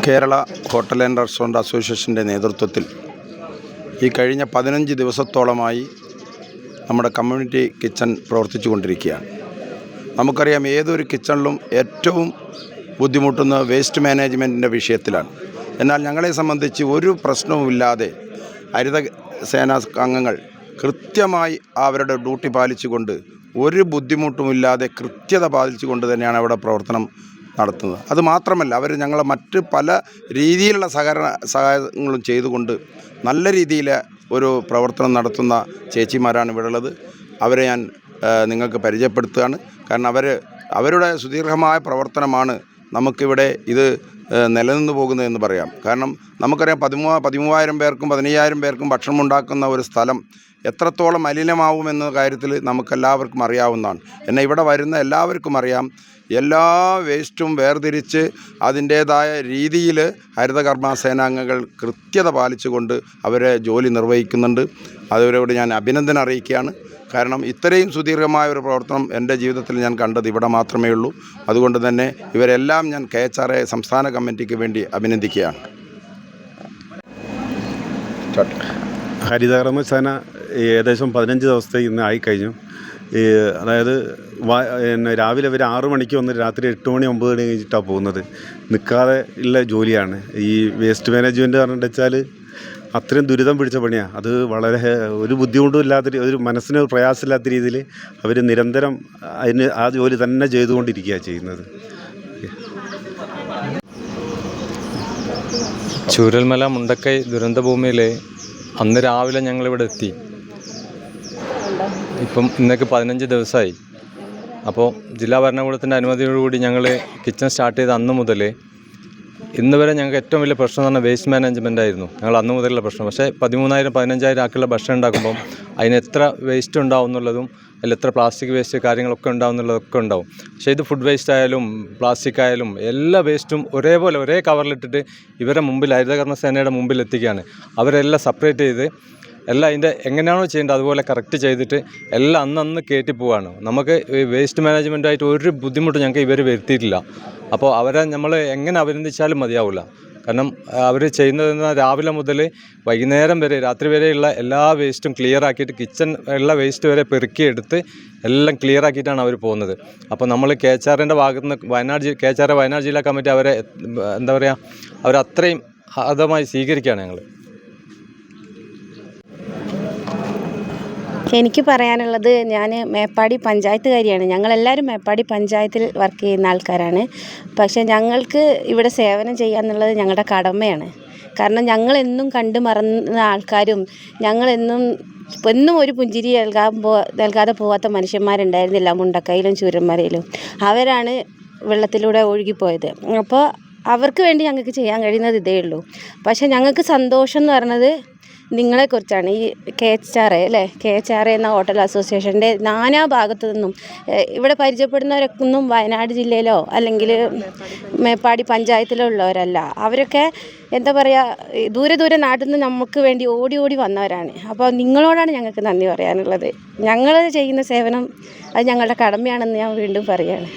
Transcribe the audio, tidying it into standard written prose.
Kerala hotel and restaurant അസോസിയേഷൻ്റെ നേതൃത്വത്തിൽ ഈ കഴിഞ്ഞ 15 ദിവസത്തോളമായി നമ്മുടെ കമ്മ്യൂണിറ്റി കിച്ചൺ പ്രവർത്തിച്ചു കൊണ്ടിരിക്കുകയാണ്. നമുക്കറിയാം, ഏതൊരു കിച്ചണിലും ഏറ്റവും ബുദ്ധിമുട്ടുന്ന വേസ്റ്റ് മാനേജ്മെൻറ്റിൻ്റെ വിഷയത്തിലാണ്. എന്നാൽ ഞങ്ങളെ സംബന്ധിച്ച് ഒരു പ്രശ്നവുമില്ലാതെ ഹരിത സേനാ അംഗങ്ങൾ കൃത്യമായി അവരുടെ ഡ്യൂട്ടി പാലിച്ചുകൊണ്ട്, ഒരു ബുദ്ധിമുട്ടുമില്ലാതെ കൃത്യത പാലിച്ചുകൊണ്ട് തന്നെയാണ് അവിടെ പ്രവർത്തനം നടത്തുന്നത്. അതുമാത്രമല്ല, അവർ ഞങ്ങളെ മറ്റ് പല രീതിയിലുള്ള സഹായങ്ങളും ചെയ്തുകൊണ്ട് നല്ല രീതിയിൽ ഒരു പ്രവർത്തനം നടത്തുന്ന ചേച്ചിമാരാണ് ഇവിടെ ഉള്ളത്. അവരെ ഞാൻ നിങ്ങൾക്ക് പരിചയപ്പെടുത്തുകയാണ്. കാരണം അവരുടെ സുദീർഘമായ പ്രവർത്തനമാണ് നമുക്കിവിടെ ഇത് നിലനിന്ന് പോകുന്നതെന്ന് പറയാം. കാരണം നമുക്കറിയാം, 13,000 പേർക്കും 15,000 പേർക്കും ഭക്ഷണം ഉണ്ടാക്കുന്ന ഒരു സ്ഥലം എത്രത്തോളം മലിനമാവുമെന്ന കാര്യത്തിൽ നമുക്കെല്ലാവർക്കും അറിയാവുന്നതാണ്. എന്നാൽ ഇവിടെ വരുന്ന എല്ലാവർക്കും അറിയാം, എല്ലാ വേസ്റ്റും വേർതിരിച്ച് അതിൻ്റേതായ രീതിയിൽ ഹരിതകർമ്മ സേനാംഗങ്ങൾ കൃത്യത പാലിച്ചുകൊണ്ട് അവരെ ജോലി നിർവഹിക്കുന്നുണ്ട്. അവരോട് ഞാൻ അഭിനന്ദനം അറിയിക്കുകയാണ്. കാരണം ഇത്രയും സുദീർഘമായ ഒരു പ്രവർത്തനം എൻ്റെ ജീവിതത്തിൽ ഞാൻ കണ്ടത് ഇവിടെ മാത്രമേ ഉള്ളൂ. അതുകൊണ്ട് തന്നെ ഇവരെല്ലാം ഞാൻ KHRA സംസ്ഥാന കമ്മിറ്റിക്ക് വേണ്ടി അഭിനന്ദിക്കുകയാണ്. ഹരിതകർമ്മ സേന ഏകദേശം 15 ദിവസത്തെ ഇന്ന് ആയിക്കഴിഞ്ഞു. അതായത് രാവിലെ അവർ 6 മണിക്ക് വന്ന് രാത്രി 8 മണി 9 മണി കഴിഞ്ഞിട്ടാണ് പോകുന്നത്. നിൽക്കാതെ ഉള്ള ജോലിയാണ് ഈ വേസ്റ്റ് മാനേജ്മെൻറ്റ് പറഞ്ഞിട്ട് വെച്ചാൽ. അത്രയും ദുരിതം പിടിച്ച പണിയാണ് അത്. വളരെ ഒരു ബുദ്ധിമുട്ടും ഇല്ലാത്ത, ഒരു മനസ്സിന് പ്രയാസമില്ലാത്ത രീതിയിൽ അവർ നിരന്തരം ആ ജോലി തന്നെ ചെയ്തുകൊണ്ടിരിക്കുകയാണ് ചെയ്യുന്നത്. ചൂരൽമല മുണ്ടക്കൈ ദുരന്തഭൂമിയിൽ അന്ന് രാവിലെ ഞങ്ങളിവിടെ എത്തി. ഇപ്പം ഇന്നേക്ക് 15 ദിവസമായി. അപ്പോൾ ജില്ലാ ഭരണകൂടത്തിൻ്റെ അനുമതിയോടുകൂടി ഞങ്ങൾ കിച്ചൺ സ്റ്റാർട്ട് ചെയ്ത അന്ന് മുതൽ ഇന്ന് വരെ ഞങ്ങൾക്ക് ഏറ്റവും വലിയ പ്രശ്നം എന്ന് പറഞ്ഞാൽ വേസ്റ്റ് മാനേജ്മെൻ്റ് ആയിരുന്നു. ഞങ്ങൾ അന്ന് മുതലുള്ള പ്രശ്നം. പക്ഷേ 13,000-15,000 ആക്കുള്ള ഭക്ഷണം ഉണ്ടാക്കുമ്പം അതിന് എത്ര വേസ്റ്റ് ഉണ്ടാവും എന്നുള്ളതും അതിൽ എത്ര പ്ലാസ്റ്റിക് വേസ്റ്റ് കാര്യങ്ങളൊക്കെ ഉണ്ടാവും എന്നുള്ളതൊക്കെ ഉണ്ടാവും. പക്ഷേ ഇത് ഫുഡ് വേസ്റ്റ് ആയാലും പ്ലാസ്റ്റിക് ആയാലും എല്ലാ വേസ്റ്റും ഒരേപോലെ ഒരേ കവറിലിട്ടിട്ട് ഇവരെ മുമ്പിൽ, ഹരിതകർമ്മ സേനയുടെ മുമ്പിൽ എത്തിക്കുകയാണ്. അവരെല്ലാം സെപ്പറേറ്റ് ചെയ്ത് എല്ലാം അതിൻ്റെ എങ്ങനെയാണോ ചെയ്യേണ്ടത് അതുപോലെ കറക്റ്റ് ചെയ്തിട്ട് എല്ലാം അന്നന്ന് കയറ്റി പോവുകയാണ്. നമുക്ക് വേസ്റ്റ് മാനേജ്മെൻറ്റായിട്ട് ഒരു ബുദ്ധിമുട്ടും ഞങ്ങൾക്ക് ഇവർ വരുത്തിയിട്ടില്ല. അപ്പോൾ അവരെ നമ്മൾ എങ്ങനെ അഭിനന്ദിച്ചാലും മതിയാവില്ല. കാരണം അവർ ചെയ്യുന്നതെന്ന് രാവിലെ മുതൽ വൈകുന്നേരം വരെ, രാത്രി വരെയുള്ള എല്ലാ വേസ്റ്റും ക്ലിയർ ആക്കിയിട്ട് കിച്ചൺ ഉള്ള വേസ്റ്റ് വരെ പെറുക്കിയെടുത്ത് എല്ലാം ക്ലിയർ ആക്കിയിട്ടാണ് അവർ പോകുന്നത്. അപ്പോൾ നമ്മൾ KHRൻ്റെ ഭാഗത്ത് നിന്ന് KHRA വയനാട് ജില്ലാ കമ്മിറ്റി അവരെ എന്താ പറയുക, അവരത്രയും ഹതമായി സ്വീകരിക്കുകയാണ് ഞങ്ങൾ. എനിക്ക് പറയാനുള്ളത്, ഞാൻ മേപ്പാടി പഞ്ചായത്തുകാരിയാണ്. ഞങ്ങളെല്ലാവരും മേപ്പാടി പഞ്ചായത്തിൽ വർക്ക് ചെയ്യുന്ന ആൾക്കാരാണ്. പക്ഷേ ഞങ്ങൾക്ക് ഇവിടെ സേവനം ചെയ്യാന്നുള്ളത് ഞങ്ങളുടെ കടമയാണ്. കാരണം ഞങ്ങളെന്നും കണ്ടു മറന്ന ആൾക്കാരും ഞങ്ങളെന്നും ഒരു പുഞ്ചിരി നൽകാതെ പോകാത്ത മനുഷ്യന്മാരുണ്ടായിരുന്നില്ല മുണ്ടക്കയിലും ചൂരൽമലയിലും. അവരാണ് വെള്ളത്തിലൂടെ ഒഴുകിപ്പോയത്. അപ്പോൾ അവർക്ക് വേണ്ടി ഞങ്ങൾക്ക് ചെയ്യാൻ കഴിയുന്നത് ഇതേ ഉള്ളൂ. പക്ഷേ ഞങ്ങൾക്ക് സന്തോഷം എന്ന് പറയുന്നത് നിങ്ങളെക്കുറിച്ചാണ്. ഈ KHRA KHRA എന്ന ഹോട്ടൽ അസോസിയേഷൻ്റെ നാനാ ഭാഗത്തു നിന്നും ഇവിടെ പരിചയപ്പെടുന്നവരൊന്നും വയനാട് ജില്ലയിലോ അല്ലെങ്കിൽ മേപ്പാടി പഞ്ചായത്തിലോ ഉള്ളവരല്ല. അവരൊക്കെ എന്താ പറയുക, ദൂരെ നാട്ടിൽ നിന്ന് നമുക്ക് വേണ്ടി ഓടി വന്നവരാണ്. അപ്പോൾ നിങ്ങളോടാണ് ഞങ്ങൾക്ക് നന്ദി പറയാനുള്ളത്. ഞങ്ങൾ ചെയ്യുന്ന സേവനം അത് ഞങ്ങളുടെ കടമയാണെന്ന് ഞാൻ വീണ്ടും പറയുകയാണ്.